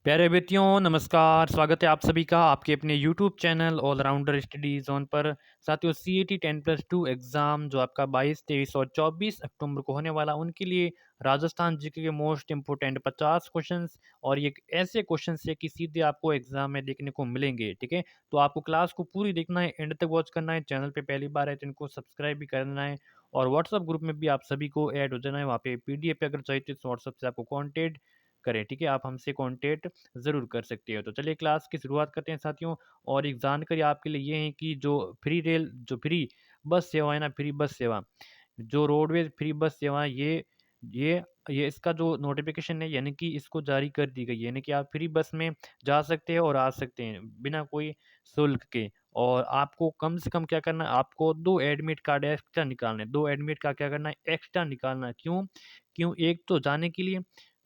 प्यारे बेटियों नमस्कार, स्वागत है आप सभी का आपके अपने YouTube channel Allrounder Study Zone पर। साथियों सीईटी 10+2 एग्ज़ाम जो आपका 22, 23 और 24 अक्टूबर को होने वाला उनके लिए राजस्थान जीके के मोस्ट इम्पोर्टेंट 50 क्वेश्चंस और ये ऐसे क्वेश्चंस है कि सीधे आपको एग्जाम में देखने को मिलेंगे। ठीक है, तो आपको क्लास को पूरी देखना है, एंड तक वॉच करना है। चैनल पे पहली बार है तो इनको सब्सक्राइब भी करना है और व्हाट्सअप ग्रुप में भी आप सभी को ऐड हो जाना है। वहाँ पे पीडीएफ अगर चाहिए तो व्हाट्सअप से आपको कॉन्टेक्ट करें। ठीक है, आप हमसे कॉन्टेक्ट ज़रूर कर सकते हो। तो चलिए क्लास की शुरुआत करते हैं साथियों। और एक जानकारी आपके लिए ये है कि जो फ्री बस सेवा है ना, फ्री बस सेवा, जो रोडवेज फ्री बस सेवा है, ये ये इसका जो नोटिफिकेशन है यानी कि इसको जारी कर दी गई है, यानी कि आप फ्री बस में जा सकते हैं और आ सकते हैं बिना कोई शुल्क के। और आपको कम से कम क्या करना है, आपको 2 एडमिट कार्ड एक्स्ट्रा निकालने हैं। 2 एडमिट कार्ड क्या करना है, एक्स्ट्रा निकालना है। क्यों? क्यों? एक तो जाने के लिए,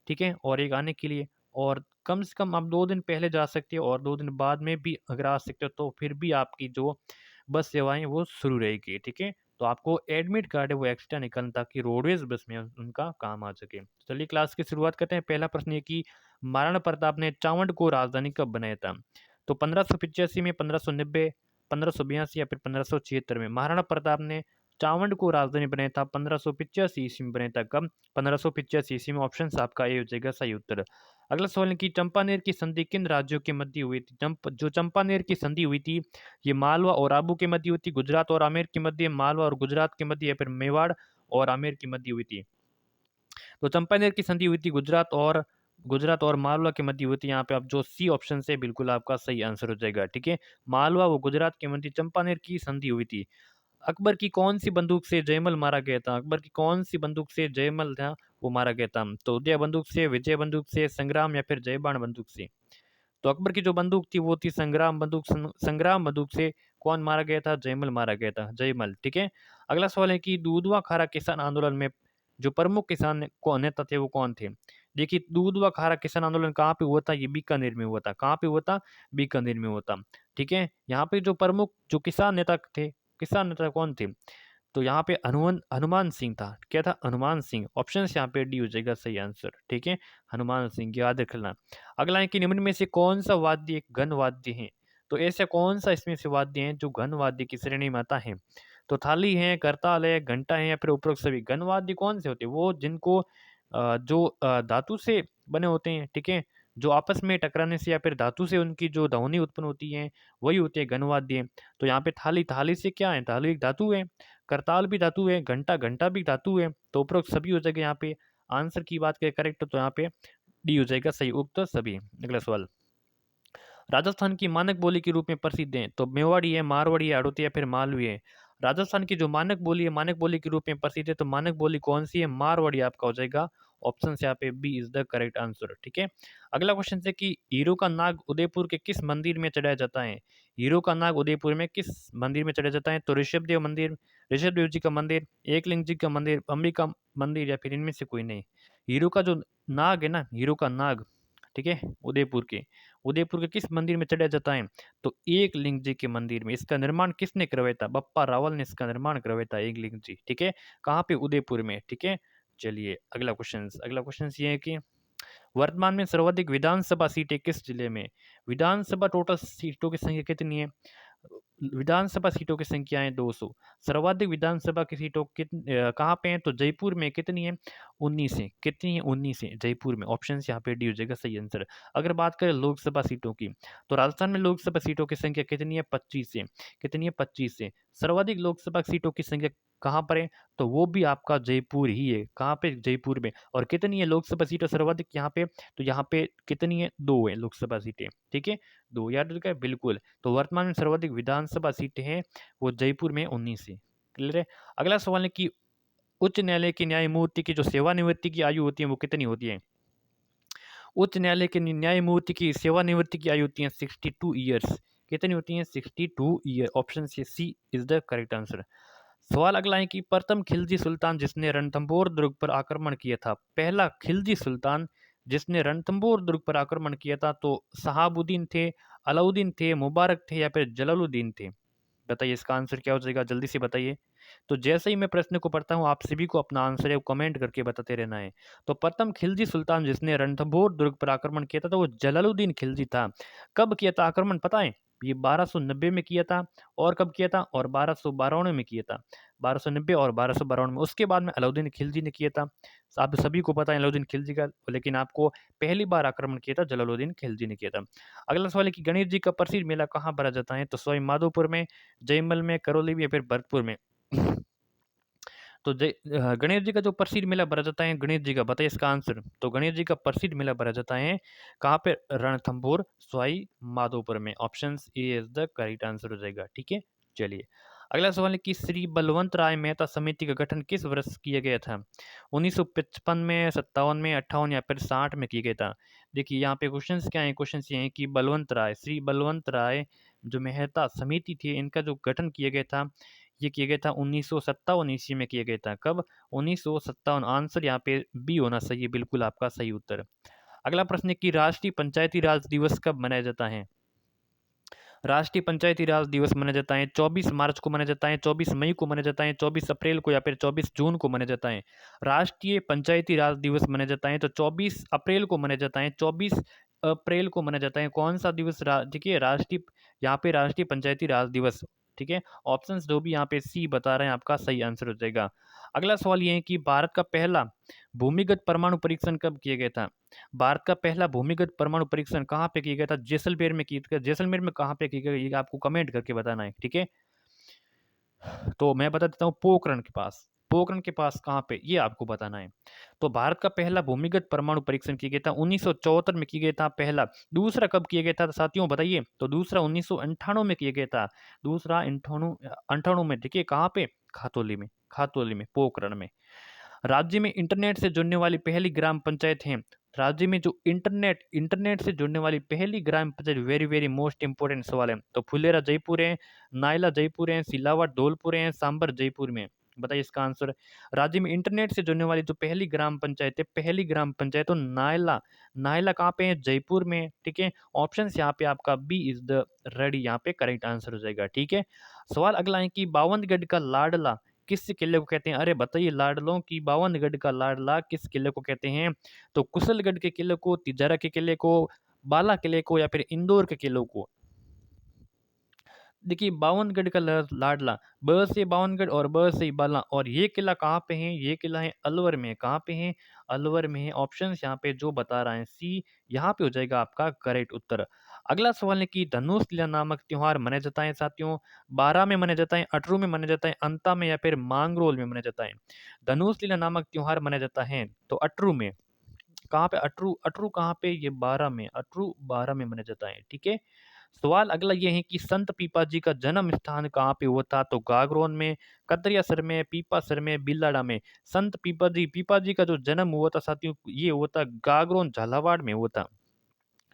ठीक है, और एक आने के लिए। और कम से कम आप 2 दिन पहले जा सकते हो और 2 दिन बाद में भी अगर आ सकते हो तो फिर भी आपकी जो बस सेवाएँ वो शुरू रहेगी, ठीक है? तो आपको एडमिट कार्ड है वो एक्स्ट्रा निकालना ताकि रोडवेज़ बस में उनका काम आ सके। चलिए क्लास की शुरुआत करते हैं। पहला प्रश्न ये कि महाराणा प्रताप ने चावंड को राजधानी कब बनाया था? तो 1585 में, 1590, 1582 या फिर 1576 में। महाराणा प्रताप ने चावंड को राजधानी बनाया था 1585 ईस्वी में बनाया था। कब? 1585 ईस्वी में। ऑप्शन आपका ए हो जाएगा सही उत्तर। अगला सवाल है कि चंपानेर की संधि किन राज्यों के मध्य हुई थी? जो चंपानेर की संधि हुई थी, ये मालवा और आबू के मध्य हुई थी, गुजरात और आमेर के मध्य, मालवा और गुजरात के मध्य, या फिर मेवाड़ और आमेर के मध्य हुई थी। तो चंपानेर की संधि हुई थी गुजरात और मालवा के मध्य हुई थी। यहाँ पे आप जो सी ऑप्शन से बिल्कुल आपका सही आंसर हो जाएगा। ठीक है, मालवा व गुजरात के मध्य चंपानेर की संधि हुई थी। अकबर की कौन सी बंदूक से जयमल मारा गया था? अकबर की कौन सी बंदूक से जयमल था वो मारा गया था? तो उदय बंदूक से, विजय बंदूक से, संग्राम या फिर जयबाण बंदूक से। तो अकबर की जो बंदूक थी वो थी संग्राम बंदूक। संग्राम बंदूक से कौन मारा गया था? जयमल मारा गया था, जयमल। ठीक है, अगला सवाल है कि दूधवा खारा किसान आंदोलन में जो प्रमुख नेता थे वो कौन थे? देखिए, दूधवा खारा किसान आंदोलन कहाँ पे हुआ था? ये बीकानेर में हुआ था। कहाँ पे हुआ था? बीकानेर में हुआ था। ठीक है, यहाँ पे जो प्रमुख जो किसान नेता थे, किसान नेता कौन थे? तो यहाँ पे हनुमान हनुमान सिंह था। क्या था? हनुमान सिंह। ऑप्शन यहाँ पे डी हो जाएगा सही आंसर। ठीक है, हनुमान सिंह, याद रखना। अगला है कि निम्न में से कौन सा वाद्य एक घन वाद्य है? तो ऐसा कौन सा इसमें से वाद्य है जो घन वाद्य की श्रेणी में आता है? तो थाली है, करताल है, घंटा है, या फिर उपरोक्त सभी। घन वाद्य कौन से होते हैं? वो जिनको जो धातु से बने होते हैं, ठीक है, जो आपस में टकराने से या फिर धातु से उनकी जो ध्वनि उत्पन्न होती है वही होते हैं घन वाद्य। तो यहाँ पे थाली, थाली से क्या है? थाली एक धातु है, करताल भी धातु है, घंटा, घंटा भी धातु है। तो उपरोक्त सभी हो जाएगा यहाँ पे। आंसर की बात करें करेक्ट तो यहाँ पे डी हो जाएगा सही, उक्त सभी। अगला सवाल, राजस्थान की मानक बोली के रूप में प्रसिद्ध है? तो मेवाड़ी है, मारवाड़ी है, हड़ौती या फिर मालवी है। राजस्थान की जो मानक बोली है, मानक बोली के रूप में प्रसिद्ध है, तो मानक बोली कौन सी है? मारवाड़ी आपका हो जाएगा। ऑप्शन से यहाँ पे B is the correct answer. ठीक है, अगला क्वेश्चन है कि हीरो का नाग उदयपुर के किस मंदिर में चढ़ाया जाता है? हीरो का नाग उदयपुर में किस मंदिर में चढ़ाया जाता है? तो ऋषभदेव मंदिर, ऋषभदेव जी का मंदिर, एकलिंग जी का मंदिर, अंबिका मंदिर, या फिर इनमें से कोई नहीं। हीरो का जो नाग है ना, हीरो का नाग, ठीक है, उदयपुर के किस मंदिर में चढ़ाया जाता है? तो एक लिंग जी के मंदिर में। इसका निर्माण किसने करवाया था? बप्पा रावल ने इसका निर्माण करवाया था, एक लिंग जी। ठीक है, कहाँ पे? उदयपुर में। ठीक है, चलिए अगला क्वेश्चन ये है कि वर्तमान में सर्वाधिक विधानसभा सीटें किस जिले में? विधानसभा टोटल सीटों की संख्या कितनी है? विधानसभा सीटों की संख्या है 200। सर्वाधिक विधानसभा की सीटों कहाँ पे हैं? तो जयपुर में। कितनी है? 19 है। कितनी है? 19 है जयपुर में। ऑप्शन यहाँ पे डी हो जाएगा सही आंसर। अगर बात करें लोकसभा सीटों की, तो राजस्थान में लोकसभा सीटों की संख्या कितनी है? 25 है। कितनी है? 25 है। सर्वाधिक लोकसभा सीटों की संख्या कहाँ पर है? तो वो भी आपका जयपुर ही है। कहाँ पे? जयपुर में। और कितनी है लोकसभा सीटें सर्वाधिक यहाँ पे? तो यहाँ पे कितनी है? 2 है लोकसभा सीटें। ठीक है, 2 याद रखा है बिल्कुल। तो वर्तमान में सर्वाधिक विधानसभा सीटें हैं वो जयपुर में 19 है। क्लियर है? अगला सवाल है कि उच्च न्यायालय की न्यायमूर्ति की जो सेवानिवृत्ति की आयु होती है वो कितनी होती है? उच्च न्यायालय के न्यायमूर्ति की सेवानिवृत्ति की आयु होती है 62 ईयर्स। कितनी होती है? 62 year. Option C is the correct answer. सवाल अगला है कि प्रथम खिलजी सुल्तान जिसने रणथंभौर दुर्ग पर आक्रमण किया था, पहला खिलजी सुल्तान जिसने रणथंभौर दुर्ग पर आक्रमण किया था, तो शहाबुद्दीन थे, अलाउद्दीन थे, मुबारक थे, या फिर जलालुद्दीन थे? बताइए इसका आंसर क्या हो जाएगा, जल्दी से बताइए। तो जैसे ही मैं प्रश्न को पढ़ता हूँ, आप सभी को अपना आंसर है वो कमेंट करके बताते रहना है। तो प्रथम खिलजी सुल्तान जिसने रणथंभौर दुर्ग पर आक्रमण किया था, तो वो जलालुद्दीन खिलजी था। कब किया था आक्रमण पता है? ये 1290 में किया था। और कब किया था? और 1292 में किया था। 1290 और 1292 में। उसके बाद में अलाउद्दीन खिलजी ने किया था। आप सभी को पता है अलाउद्दीन खिलजी का, लेकिन आपको पहली बार आक्रमण किया था जलालुद्दीन खिलजी ने किया था। अगला सवाल है कि गणेश जी का प्रसिद्ध मेला कहाँ भरा जाता है? तो सवाई माधोपुर में, जयमल में, करौली में या फिर भरतपुर में। तो गणेश जी का जो प्रसिद्ध मेला भरा जाता है, गणेश जी का बताइए इसका आंसर। तो गणेश जी का प्रसिद्ध मेला भरा जाता है कहाँ पे? रणथंभौर सवाई माधोपुर में। Option A is the correct answer हो जाएगा। ठीक है, चलिए अगला सवाल है कि श्री बलवंत राय मेहता समिति का गठन किस वर्ष किया गया था? 1955 में, 57 में, 58 या फिर 60 में किया गया था? देखिए यहाँ पे क्वेश्चंस क्या है, क्वेश्चंस ये हैं कि बलवंत राय, श्री बलवंत राय जो मेहता समिति थी, इनका जो गठन किया गया था, ये किया गया था 1957 ईस्वी में किया गया था। कब? 1957। आंसर यहाँ पे बी होना सही है, बिल्कुल आपका सही उत्तर। अगला प्रश्न है कि राष्ट्रीय पंचायती राज दिवस कब मनाया जाता है? राष्ट्रीय पंचायती राज दिवस मनाया जाता है 24 मार्च को मनाया जाता है, 24 मई को मनाया जाता है, 24 अप्रैल को या फिर 24 जून को मनाया जाता है। राष्ट्रीय पंचायती राज दिवस मनाया जाता है तो 24 अप्रैल को मनाया जाता है। 24 अप्रैल को मनाया जाता है। कौन सा दिवस? देखिए राष्ट्रीय, यहाँ पे राष्ट्रीय पंचायती राज दिवस। ठीक है, ऑप्शंस जो भी यहाँ पे सी बता रहे हैं आपका सही आंसर हो जाएगा। अगला सवाल ये है कि भारत का पहला भूमिगत परमाणु परीक्षण कब किया गया था? भारत का पहला भूमिगत परमाणु परीक्षण कहाँ पे किया गया था? जैसलमेर में किया गया। जैसलमेर में कहाँ पे किया गया ये आपको कमेंट करके बताना है। ठीक है, तो मैं बता देता हूँ पोखरण के पास। पोखरण के पास कहाँ पे, ये आपको बताना है। तो भारत का पहला भूमिगत परमाणु परीक्षण किया गया था 1974 में किया गया था पहला। दूसरा कब किया गया था साथियों बताइए? तो दूसरा 1998 में किया गया था। दूसरा अंठाणु अंठाणु में। देखिए कहाँ पे? खातोली में। खातोली में, पोखरण में। राज्य में इंटरनेट से जुड़ने वाली पहली ग्राम पंचायत है। राज्य में जो इंटरनेट इंटरनेट से जुड़ने वाली पहली ग्राम panchayat, very very most important सवाल है। तो फुलेरा जयपुर है, नायला जयपुर है, सिलावट धौलपुर है, सांबर जयपुर में। बताइए इसका आंसर। राज्य में इंटरनेट से जुड़ने वाली जो पहली ग्राम पंचायत है, पहली ग्राम पंचायत तो नायला। नायला कहाँ पे है? जयपुर में। ठीक है, ऑप्शन यहाँ पे आपका बी इज द रेडी, यहाँ पे करेक्ट आंसर हो जाएगा। ठीक है, सवाल अगला है कि बावनगढ़ का लाडला किस किले को कहते हैं? अरे बताइए, लाडलों की बावनगढ़ का लाडला किस किले को कहते हैं? तो कुशलगढ़ के किले को, तिजारा के किले को, बाला किले को या फिर इंदौर के किलों को? देखिए बावनगढ़ का लाडला, ब से बावनगढ़ और ब से बाला। और ये किला कहाँ पे है? ये किला है अलवर में। कहाँ पे है? अलवर में है। ऑप्शन यहाँ पे जो बता रहा है सी, यहाँ पे हो जाएगा आपका करेक्ट उत्तर। अगला सवाल है कि धनुष लीला नामक त्योहार मनाया जाता है साथियों, 12 में मनाया जाता है, 18 में मनाया जाता है, अंता में या फिर मांगरोल में मनाया जाता है? धनुष लीला नामक त्योहार मनाया जाता है तो 18 में। कहाँ पे? अटरू। अटरू कहाँ पे? ये 12 में। अटरू 12 में मनाया जाता है। ठीक है, सवाल अगला ये है कि संत पीपा जी का जन्म स्थान कहाँ पे हुआ था? तो गागरोन में, कतरियासर में, पीपासर में, बिलाड़ा में। संत पीपा जी का जो जन्म हुआ था साथियों, ये हुआ था गागरोन झालावाड़ में हुआ था।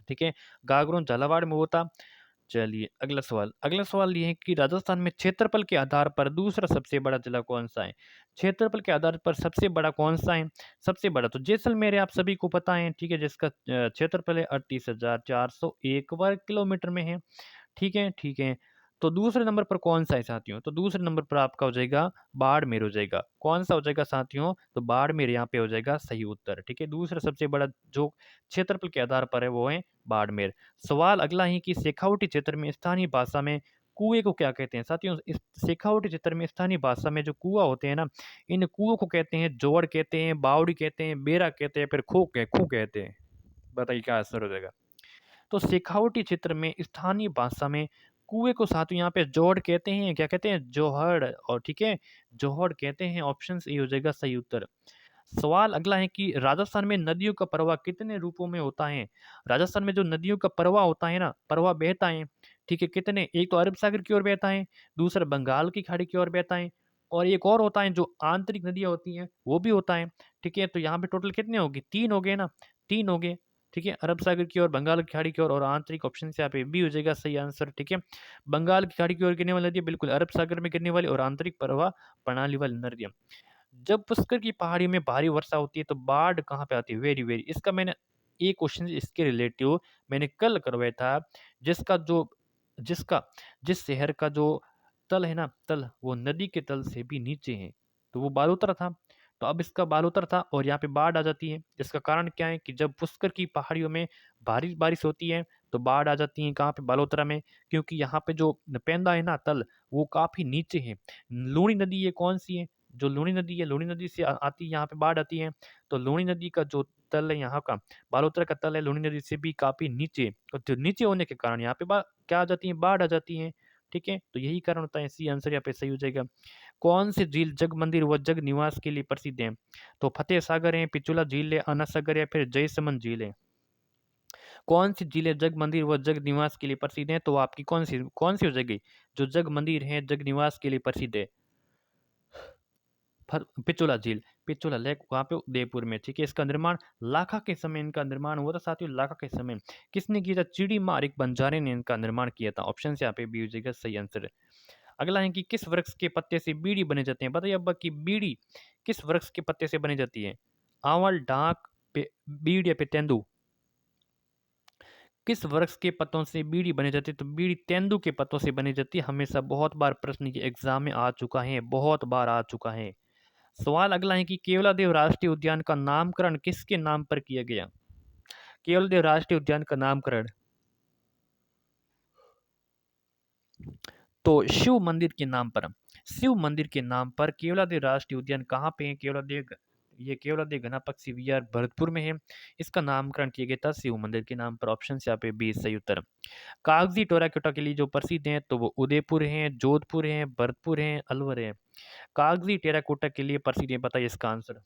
ठीक है, गागरोन झालावाड़ में हुआ था। चलिए अगला सवाल ये है कि राजस्थान में क्षेत्रफल के आधार पर दूसरा सबसे बड़ा जिला कौन सा है? क्षेत्रफल के आधार पर सबसे बड़ा कौन सा है? सबसे बड़ा तो जैसलमेर है, आप सभी को पता है। ठीक है, जिसका क्षेत्रफल है 38,401 वर्ग किलोमीटर में है। ठीक है, ठीक है। तो दूसरे नंबर पर कौन सा है साथियों? तो दूसरे नंबर पर आपका हो जाएगा बाड़मेर हो जाएगा। कौन सा हो जाएगा साथियों? तो बाड़मेर यहाँ पे हो जाएगा सही उत्तर। ठीक है, दूसरा सबसे बड़ा जो क्षेत्रफल के आधार पर है वो है बाड़मेर। सवाल अगला है कि शेखावटी क्षेत्र में स्थानीय भाषा में कुएं को क्या कहते हैं? साथियों इस शेखावटी क्षेत्र में स्थानीय भाषा में जो कुआं होते हैं ना, इन कुओं को कहते हैं जोड़ कहते हैं, बावड़ी कहते हैं, बेरा कहते हैं, फिर खू कहते हैं। बताइए क्या आंसर हो जाएगा? तो शेखावटी क्षेत्र में स्थानीय भाषा में कुएं को साथियों यहाँ पे जोड़ कहते हैं। क्या कहते हैं? जोहड़। और ठीक है, जोहड़ कहते हैं। ऑप्शन ए हो जाएगा सही उत्तर। सवाल अगला है कि राजस्थान में नदियों का प्रवाह कितने रूपों में होता है? राजस्थान में जो नदियों का प्रवाह होता है ना, प्रवाह बहता है। ठीक है, कितने? एक तो अरब सागर की ओर बहता है, दूसरा बंगाल की खाड़ी की ओर बहता है, और एक और होता है जो आंतरिक नदियां होती हैं वो भी होता है। ठीक है, तो यहाँ पे टोटल कितने होगी? 3 हो गए ना, 3 हो गए। ठीक है, अरब सागर की ओर, बंगाल की खाड़ी की ओर और आंतरिक। ऑप्शन से यहाँ पे बी हो जाएगा सही आंसर। ठीक है, बंगाल की खाड़ी की ओर गिरने वाली नदी बिल्कुल अरब सागर में गिरने वाली और आंतरिक प्रवाह प्रणाली वाली नदियां। जब पुष्कर की पहाड़ी में भारी वर्षा होती है तो बाढ़ कहाँ पे आती है? वेरी वेरी, इसका मैंने एक क्वेश्चन इसके रिलेटिव मैंने कल करवाया था। जिसका जो जिसका जिस शहर का जो तल है ना, तल वो नदी के तल से भी नीचे है, तो वो बालोतरा था। तो अब इसका बालोतरा था और यहाँ पे बाढ़ आ जाती है। इसका कारण क्या है कि जब पुष्कर की पहाड़ियों में भारी बारिश होती है तो बाढ़ आ जाती है। कहाँ पे? बालोतरा में। क्योंकि यहाँ पे जो पेंदा है ना, तल, वो काफी नीचे है। लूणी नदी ये कौन सी है? जो लूणी नदी है, लूणी नदी से आती है, यहाँ पे बाढ़ आती है। तो लूणी नदी का जो तल है यहाँ का, बालोतरा का तल है, लूणी नदी से भी काफी नीचे, और जो नीचे होने के कारण यहाँ पे क्या आ जाती है? बाढ़ आ जाती है। ठीक है, तो यही कारण होता है। सी आंसर यहाँ पे सही हो जाएगा। कौन सी झील जग मंदिर व जग निवास के लिए प्रसिद्ध है? तो फतेह सागर है, पिचुला झील है, आना सागर है, फिर जयसमंद झील है। कौन सी झील है जग मंदिर व जग निवास के लिए प्रसिद्ध है? तो आपकी कौन सी हो जाएगी? जो जग मंदिर है, जग निवास के लिए प्रसिद्ध है, पिचोला झील, पिचोला लेक वहाँ पे उदयपुर में। ठीक है, इसका निर्माण लाखा के समय इनका निर्माण हुआ था साथियों। लाखा के समय किसने किया था? चिड़ी मार एक बंजारे ने इनका निर्माण किया था। ऑप्शन से यहाँ पे बी हो जाएगा सही आंसर। अगला है कि किस वृक्ष के पत्ते से बीड़ी बने जाते हैं? बताइए अब्बा की बीड़ी किस वृक्ष के पत्ते से बनी जाती है? आंवल, डाक, बीड़ या फिर तेंदू? किस वृक्ष के पत्तों से बीड़ी बनी जाती है? तो बीड़ी तेंदू के पत्तों से बनी जाती है। हमेशा बहुत बार प्रश्न के एग्जाम में आ चुका है, बहुत बार आ चुका है। सवाल अगला है कि केवलादेव राष्ट्रीय उद्यान का नामकरण किसके नाम पर किया गया? केवलादेव राष्ट्रीय उद्यान का नामकरण तो शिव मंदिर के नाम पर, शिव मंदिर के नाम पर केवलादेव राष्ट्रीय उद्यान कहाँ पे है? ये केवलादेव घना पक्षी विहार भरतपुर में है। इसका नामकरण किया गया था शिव मंदिर के नाम पर। ऑप्शन से यहाँ पे बी सही उत्तर। कागजी टेराकोटा के लिए जो प्रसिद्ध हैं तो वो उदयपुर है, जोधपुर है, भरतपुर है, अलवर है। कागजी टेराकोटा के लिए प्रसिद्ध है, बताइए इसका आंसर,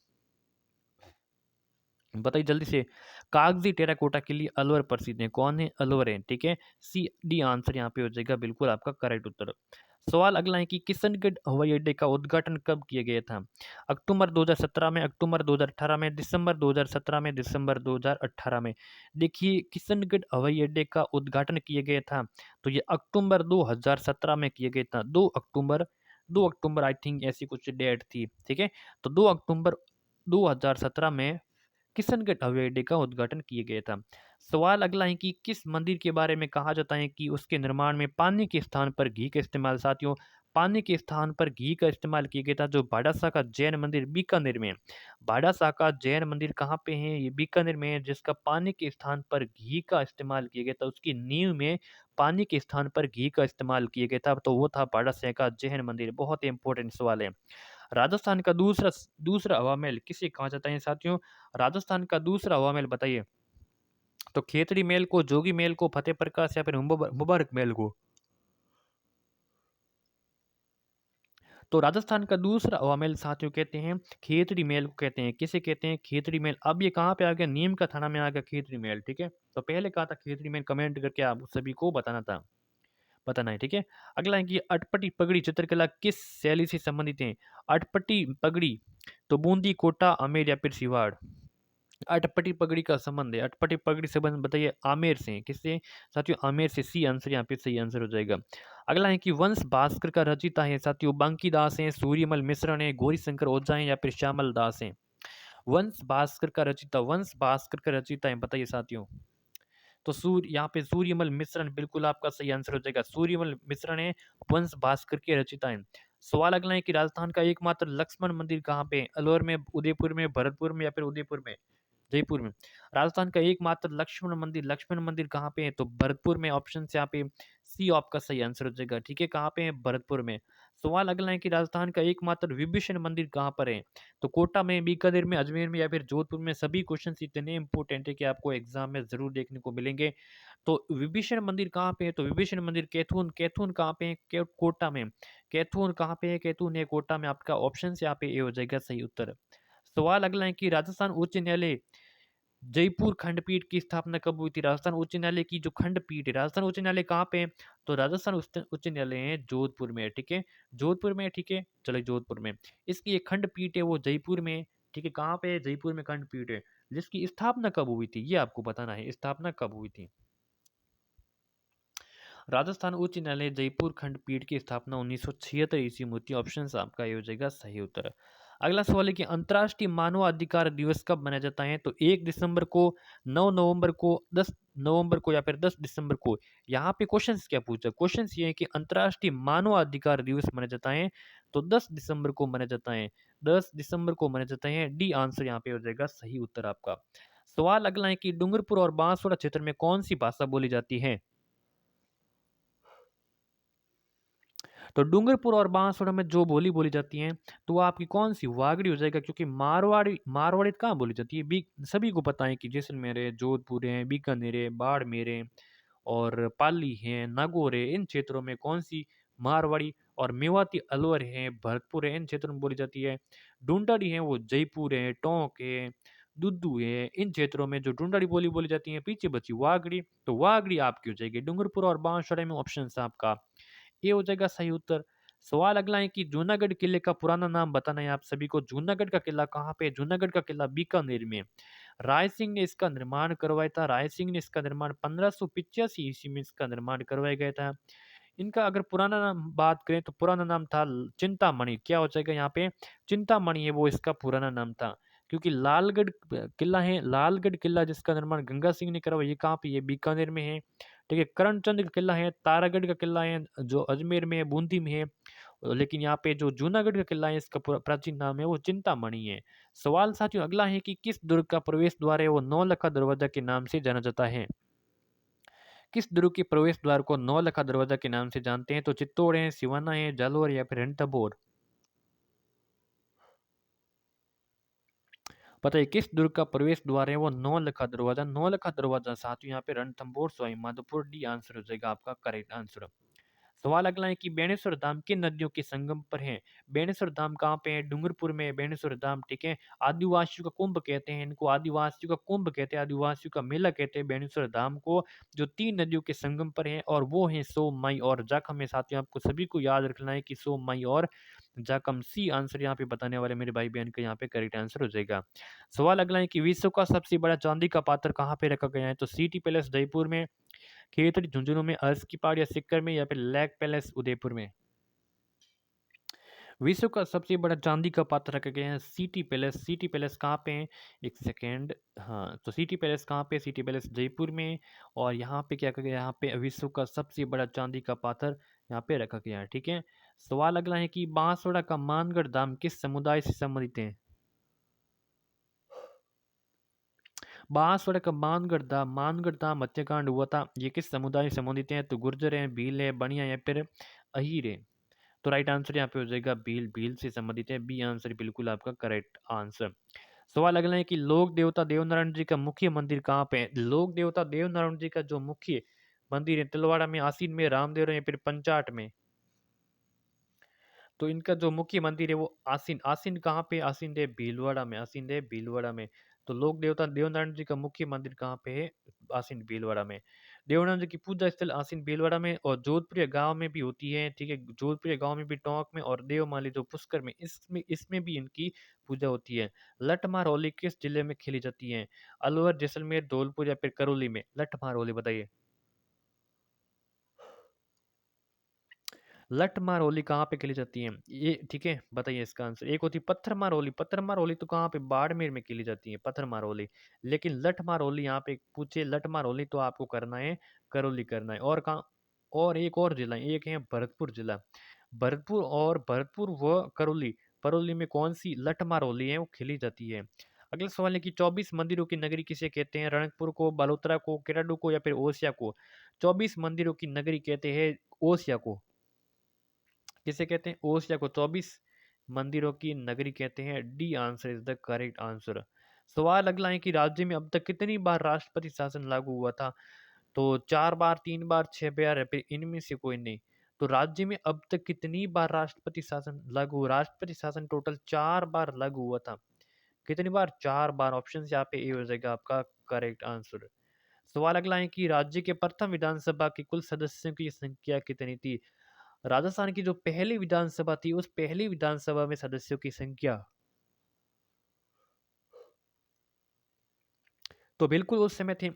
बताइए जल्दी से। कागजी टेराकोटा के लिए अलवर प्रसिद्ध है। कौन है? अलवर है। ठीक है, सी डी आंसर यहाँ पे हो जाएगा बिल्कुल आपका करेक्ट उत्तर। सवाल अगला है कि किशनगढ़ हवाई अड्डे का उद्घाटन कब किया गया था? अक्टूबर 2017 में, अक्टूबर 2018 में, दिसंबर 2017 में, दिसंबर 2018 में? देखिए, किशनगढ़ हवाई अड्डे का उद्घाटन किया गया था तो ये अक्टूबर 2017 में किया गया था। 2 अक्टूबर आई थिंक ऐसी कुछ डेट थी। ठीक है, तो 2 अक्टूबर 2017 में किशनगढ़ हवाई अड्डे का उद्घाटन किया गया था। सवाल अगला है कि किस मंदिर के बारे में कहा जाता है कि उसके निर्माण में पानी के स्थान पर घी का इस्तेमाल? साथियों, पानी के स्थान पर घी का इस्तेमाल किया गया था। जो भाड़ासा का जैन मंदिर बीकानेर में है। भाड़ासा का जैन मंदिर कहाँ पे है? ये बीकानेर में है, जिसका पानी के स्थान पर घी का इस्तेमाल किया गया था। उसकी नींव में पानी के स्थान पर घी का इस्तेमाल किया गया था, तो वो था भाड़ासा का जैन मंदिर। बहुत ही इंपॉर्टेंट सवाल है। राजस्थान का दूसरा दूसरा हवा महल किसे कहा जाता है साथियों? राजस्थान का दूसरा हवा महल बताइए। तो खेतड़ी महल को, जोगी महल को, फतेह प्रकाश या फिर मुबारक महल को? तो राजस्थान का दूसरा हवा महल साथियों कहते हैं खेतड़ी महल को कहते हैं। किसे कहते हैं? खेतड़ी महल। अब ये कहाँ पे आ गया? नीम का थाना में आ गया खेतड़ी महल। ठीक है, तो पहले कहा था खेतड़ी महल, कमेंट करके आप सभी को बताना था, बताना है। ठीक है, अगला है कि अटपटी पगड़ी चित्रकला किस शैली से संबंधित है? अटपटी पगड़ी तो बूंदी, कोटा, आमेर या फिर सिवाड़? अटपटी पगड़ी का संबंध है, अटपटी पगड़ी संबंध बताइए आमेर से। किससे साथियों? आमेर से। सी आंसर यहाँ पे सही आंसर हो जाएगा। अगला है कि वंश भास्कर का रचिता है साथियों बांकी दास है, सूर्यमल मिश्रण है, गौरी शंकर ओझा है या फिर श्यामल दास है? वंश भास्कर का रचिता, वंश भास्कर का रचिता है, बताइए साथियों। तो यहाँ पे सूर्यमल मिश्रण बिल्कुल आपका सही आंसर हो जाएगा। सूर्यमल मिश्रण है, वंश भास्कर के रचिता है। सवाल अगला है कि राजस्थान का एकमात्र लक्ष्मण मंदिर कहाँ पे है? अलवर में, उदयपुर में, भरतपुर में या फिर उदयपुर में, जयपुर में? राजस्थान का एकमात्र लक्ष्मण मंदिर कहाँ पे है? तो भरतपुर में। ऑप्शन से यहाँ पे सी आपका सही आंसर हो जाएगा। ठीक है, कहाँ पे है? भरतपुर में। सवाल अगला है कि राजस्थान का एकमात्र विभीषण मंदिर कहाँ पर है? तो कोटा में, बीकानेर में, अजमेर में या फिर जोधपुर में? सभी क्वेश्चन इतने इंपॉर्टेंट है कि आपको एग्जाम में जरूर देखने को मिलेंगे। तो विभीषण मंदिर कहाँ पे है? तो विभीषण मंदिर कैथून, कैथून कहाँ पे है? कोटा में। कैथून कहाँ पे है? कैथून है कोटा में। आपका ऑप्शन से यहाँ पे ए हो जाएगा सही उत्तर। सवाल अगला है कि राजस्थान उच्च न्यायालय जयपुर खंडपीठ की स्थापना कब हुई थी? राजस्थान उच्च न्यायालय की जो खंडपीठ है, राजस्थान उच्च न्यायालय कहाँ पे है? तो राजस्थान उच्च न्यायालय है जोधपुर में। ठीक है, जोधपुर में। ठीक है, चलिए जोधपुर में। इसकी एक खंडपीठ है वो जयपुर में। ठीक है, कहाँ पे है? जयपुर में खंडपीठ है। जिसकी स्थापना कब हुई थी ये आपको बताना है, स्थापना कब हुई थी। राजस्थान उच्च न्यायालय जयपुर खंडपीठ की स्थापना 1976 ईस्वी में हुई थी। ऑप्शन आपका ये हो जाएगा सही उत्तर। अगला सवाल है कि अंतर्राष्ट्रीय मानवाधिकार दिवस कब मनाया जाता है? तो 1 दिसंबर को, 9 नवंबर को, 10 नवंबर को या फिर 10 दिसंबर को। यहाँ पे क्वेश्चंस क्या पूछा, क्वेश्चंस ये है कि अंतर्राष्ट्रीय मानवाधिकार दिवस मनाए जाता है, तो 10 दिसंबर को मनाया जाता है, 10 दिसंबर को मनाए जाते हैं। डी आंसर यहाँ पे हो जाएगा सही उत्तर आपका। सवाल अगला है कि डूंगरपुर और बांसवाड़ा क्षेत्र में कौन सी भाषा बोली जाती है? तो डूंगरपुर और बांसवाड़ा में जो बोली बोली जाती है, तो वो आपकी कौन सी वागड़ी हो जाएगा, क्योंकि मारवाड़ी मारवाड़ी कहाँ बोली जाती है? सभी को पता है कि जैसलमेर है, जोधपुर है, बीकानेर है, बाड़मेर है और पाली है, नागौर है, इन क्षेत्रों में कौन सी मारवाड़ी और मेवाती अलवर है, भरतपुर है, इन क्षेत्रों में बोली जाती है। ढूंढाड़ी है वो जयपुर है, टोंक है, दुद्दू है, इन क्षेत्रों में जो ढूंढाड़ी बोली बोली जाती है। पीछे बची वागड़ी, तो वागड़ी आपकी हो जाएगी डूंगरपुर और बांसवाड़ा में। ऑप्शन आपका ये हो जाएगा सही उत्तर। सवाल अगला है कि जूनागढ़ किले का पुराना नाम बताना है आप सभी को। जूनागढ़ का किला कहाँ पे है? जूनागढ़ का किला बीकानेर में। राय सिंह ने इसका निर्माण करवाया था। राय सिंह ने इसका निर्माण 1585 ईस्वी में इसका निर्माण करवाया गया था। इनका अगर पुराना नाम बात करें तो पुराना नाम था चिंतामणि। क्या हो जाएगा यहाँ पे? चिंतामणि है वो इसका पुराना नाम था। क्योंकि लालगढ़ किला है, लालगढ़ किला जिसका निर्माण गंगा सिंह ने करवाया, ये कहाँ पे? ये बीकानेर में है। ठीक है, करणचंद का किला है, तारागढ़ का किला है जो अजमेर में है, बूंदी में है। लेकिन यहाँ पे जो जूनागढ़ का किला है इसका प्राचीन नाम है वो चिंतामणि है। सवाल साथियों अगला है कि किस दुर्ग का प्रवेश द्वार है वो नौलखा दरवाजा के नाम से जाना जाता है? किस दुर्ग के प्रवेश द्वार को नौलखा दरवाजा के नाम से जानते हैं? तो चित्तौड़ है, सिवाना है, जालोर या फिर रणथंभौर। बताइए किस दुर्ग का प्रवेश द्वार है वो नौलखा दरवाजा। नौलखा दरवाजा साथियों यहाँ पे रणथंभौर सवाई माधोपुर। डी आंसर हो जाएगा आपका करेक्ट आंसर। सवाल अगला है कि बेणेश्वर धाम किन नदियों के संगम पर है? बेणेश्वर धाम कहाँ पे है? डूंगरपुर में है बेणेश्वर धाम। ठीक है, आदिवासियों का कुंभ कहते हैं इनको, आदिवासियों का कुंभ कहते हैं, आदिवासियों का मेला कहते हैं बेणेश्वर धाम को, जो 3 नदियों के संगम पर है और वो है सोम मई और जाखम में। साथियों आपको सभी को याद रखना है कि सोम मई और जाखम। सी आंसर यहाँ पे बताने वाले मेरे भाई बहन का यहाँ पे करेक्ट आंसर हो जाएगा। सवाल अगला है कि विश्व का सबसे बड़ा चांदी का पात्र कहाँ पे रखा गया है? तो सिटी पैलेस जयपुर में, खेतड़ी झुंझुनू में, अर्श की पहाड़ या सिक्कर में या फिर लेक पैलेस उदयपुर में। विश्व का सबसे बड़ा चांदी का पात्र रखा गया है सिटी पैलेस। सिटी पैलेस कहाँ पे है? एक सेकेंड, हाँ तो सिटी पैलेस कहाँ पे? सिटी पैलेस जयपुर में। और यहाँ पे क्या कहा गया? यहाँ पे विश्व का सबसे बड़ा चांदी का पात्र यहाँ पे रखा गया है। ठीक है, सवाल अगला है कि बांसवाड़ा का मानगढ़ धाम किस समुदाय से संबंधित है? बांसवाड़ा का मानगढ़ धाम हत्याकांड हुआ था, ये किस समुदाय से संबंधित है? तो गुर्जर है, भील है, बनिया या फिर अहीर है। तो राइट आंसर यहाँ पे हो जाएगा भील। भील से संबंधित है, बी आंसर बिल्कुल आपका करेक्ट आंसर। सवाल अगला है कि लोक देवता देवनारायण जी का मुख्य मंदिर कहाँ पे है? लोक देवता देवनारायण जी का जो मुख्य मंदिर है तिलवाड़ा में, आसीन में, रामदेव या फिर पंचाट में। तो इनका जो मुख्य मंदिर है वो आसीन, आसीन कहाँ पे? आसीन है भीलवाड़ा में, आसीन है भीलवाड़ा में। तो लोक देवता देवनारायण जी का मुख्य मंदिर कहाँ पे है? आसीन भीलवाड़ा में। देवनारायण जी की पूजा स्थल आसीन भीलवाड़ा में और जोधपुर गांव में भी होती है। ठीक है, जोधपुर गांव में भी, टोंक में और देवमाली जो पुष्कर में, इसमें इसमें भी इनकी पूजा होती है। लठमार होली किस जिले में खेली जाती है? अलवर, जैसलमेर, धौलपुर या फिर करौली में? लठमार होली बताइए। लठ मार होली कहाँ पे खेली जाती है ये? ठीक है, बताइए इसका आंसर। एक होती है पत्थर मार होली। पत्थर मार होली तो कहाँ पे? बाड़मेर में खेली जाती है पत्थर मार होली। लेकिन लठ मार होली यहाँ पे पूछे, लठ मार होली तो आपको करना है करौली करना है। और कहाँ? और एक और जिला है, एक है भरतपुर जिला। भरतपुर व करौली, करौली में कौन सी लठ मार होली है वो खेली जाती है? अगला सवाल है कि 24 मंदिरों की नगरी किसे कहते हैं? रणकपुर को, बालोतरा को, किराडू को या फिर ओसिया को? 24 मंदिरों की नगरी कहते हैं ओसिया को। किसे कहते हैं? ओसिया को 24 मंदिरों की नगरी कहते हैं। D answer is the correct answer. सवाल अगला है कि राज्य में अब तक कितनी बार राष्ट्रपति शासन लागू हुआ था? तो 4 बार, 3 बार, 6 बार या फिर इनमें से कोई नहीं। तो राज्य में अब तक कितनी बार राष्ट्रपति शासन लागू हुआ? राष्ट्रपति शासन टोटल 4 बार लागू हुआ था। कितनी बार? 4 बार। ऑप्शन यहाँ पे ए हो जाएगा आपका करेक्ट आंसर। सवाल अगला है कि राज्य के प्रथम विधानसभा की कुल सदस्यों की संख्या कितनी थी? राजस्थान की जो पहली विधानसभा थी उस पहली विधानसभा में सदस्यों की संख्या, तो बिल्कुल उस समय थे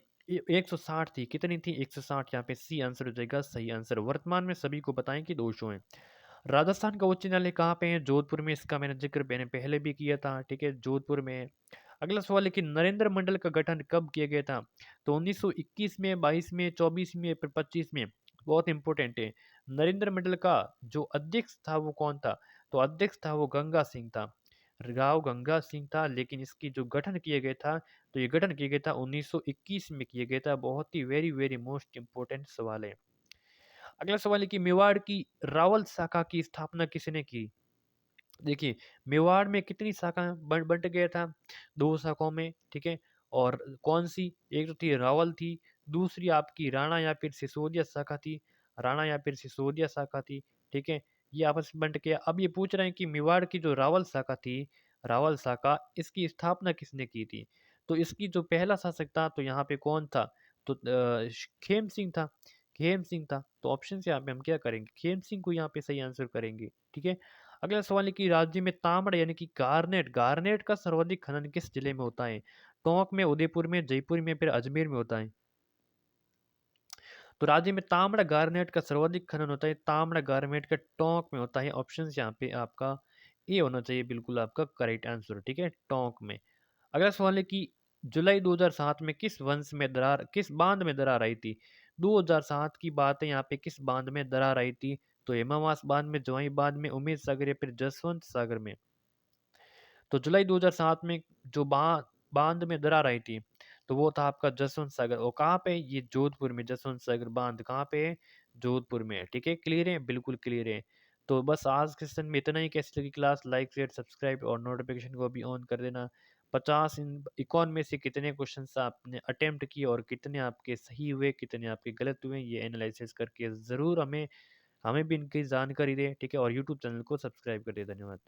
160 थी। कितनी थी? 160। यहाँ पे सी आंसर हो जाएगा सही आंसर। वर्तमान में सभी को बताएं कि 200 हैं। राजस्थान का उच्च न्यायालय कहाँ पे है? जोधपुर में। इसका मैंने जिक्र मैंने पहले भी किया था। ठीक है, जोधपुर में। अगला सवाल है कि नरेंद्र मंडल का गठन कब किया गया था? तो 1921 में, 22 में, 24 में, फिर 25 में। बहुत इंपॉर्टेंट है। नरेंद्र मंडल का जो अध्यक्ष था वो कौन था? तो अध्यक्ष था वो गंगा सिंह था। राव गंगा सिंह था, लेकिन इसकी जो गठन किया गया था, तो ये गठन किया गया था 1921 में किया गया था। बहुत ही वेरी वेरी मोस्ट इंपॉर्टेंट सवाल है। अगला सवाल है कि मेवाड़ की रावल शाखा की स्थापना किसने की? देखिए, मेवाड़ में कितनी शाखा बँट गया था? 2 शाखाओं में, ठीक है? और कौन-सी? एक तो थी रावल थी, दूसरी आपकी राणा या फिर सिसोदिया शाखा थी। राणा या फिर सिसोदिया शाखा थी, ठीक है? ये आपस में बँट गया। अब ये पूछ रहे हैं कि मेवाड़ की जो रावल शाखा थी, रावल शाखा, इसकी स्थापना किसने की थी? तो इसकी जो पहला शासक था, तो यहाँ पे कौन था? तो खेम सिंह था, खेम सिंह था। तो ऑप्शन से यहाँ पे हम क्या करेंगे? खेम सिंह को यहाँ पे सही आंसर करेंगे, ठीक है? अगला सवाल है कि राज्य में तांबा यानी कि गार्नेट गार्नेट का सर्वाधिक खनन किस जिले में होता है? टोंक में, उदयपुर में, जयपुर में, फिर अजमेर में होता है। तो राज्य में तांबा गार्नेट का सर्वाधिक खनन होता है, तांबा गार्नेट का टोंक में होता है। ऑप्शन यहाँ पे आपका ए होना चाहिए, बिल्कुल आपका करेक्ट आंसर, ठीक है, टोंक में। अगला सवाल है कि जुलाई 2007 में किस बांध में दरार आई थी? 2007 की बात है, यहाँ पे किस बांध में दरार आई थी? तो हेमामास बांध में, जोई बांध में, उम्मेद सागर या फिर जसवंत सागर में। तो जुलाई 2007 में जो बांध में दरार आई थी, तो वो था आपका जसवंत सागर। और कहाँ पे? ये जोधपुर में। जसवंत सागर बांध कहाँ पे है? जोधपुर में है, ठीक है। क्लियर है? बिल्कुल क्लियर है। तो बस आज के सेशन में इतना ही। कैसी लगी क्लास? लाइक शेयर सब्सक्राइब और नोटिफिकेशन को भी ऑन कर देना। 50 इन इकॉन में से कितने क्वेश्चन आपने अटेम्प्ट किए और कितने आपके सही हुए, कितने आपके गलत हुए, ये एनालिसिस करके ज़रूर हमें हमें भी इनकी जानकारी दें, ठीक है। और यूट्यूब चैनल को सब्सक्राइब कर दें। धन्यवाद।